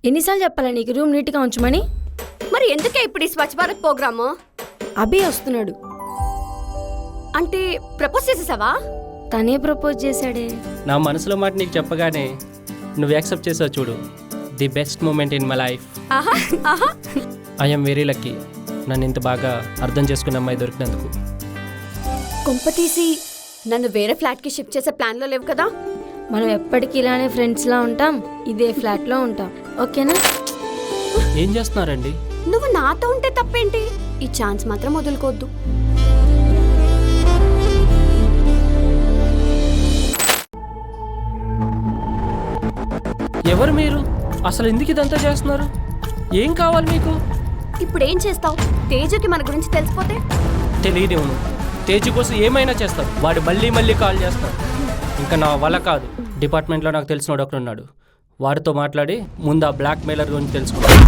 ఎన్నిసార్లు చెప్పాలా నీకు రూమ్ నీట్గా ఉంచమని? మరి ఎందుకే ఇప్పుడు ఈ స్వచ్ఛ భారత్ ప్రోగ్రాము? అభి వస్తున్నాడు. అంటే ప్రపోజ్ చేసేసావా? తనే ప్రపోజ్ చేశాడే. నా మనసులో మాట నీకు చెప్పగానే నువ్వు యాక్సెప్ట్ చేసావు చూడు. The best moment in my life. ఆహా ఆహా. ఐఎమ్ వెరీ లక్కీ నన్ను ఇంత బాగా అర్థం చేసుకున్న అమ్మాయి దొరికినందుకు. కొంపతీసి నన్ను వేరే ఫ్లాట్కి షిఫ్ట్ చేసే ప్లాన్లో లేవు కదా? మనం ఎప్పటికీ ఇలానే ఫ్రెండ్స్లా ఉంటాం, ఇదే ఫ్లాట్లో ఉంటాం, ఓకేనా? ఏం చేస్తున్నారండి? నువ్వు నాతో ఉంటే తప్పేంటి? ఈ ఛాన్స్ మాత్రం వదులుకోవద్దు. ఎవరు మీరు? అసలు ఎందుకు ఇదంతా చేస్తున్నారు? ఏం కావాలి మీకు? ఇప్పుడు ఏం చేస్తావు? తేజుకి మన గురించి తెలిసిపోతే? తెలియదేమో. తేజు కోసం ఏమైనా చేస్తారు. వాడు మళ్ళీ కాల్ చేస్తాడు. ఇంకా నా వల్ల కాదు. డిపార్ట్మెంట్లో నాకు తెలిసినోడు ఒకడు ఉన్నాడు. వాడితో మాట్లాడి ముందు ఆ బ్లాక్ మెయిలర్ గురించి తెలుసుకున్నాను.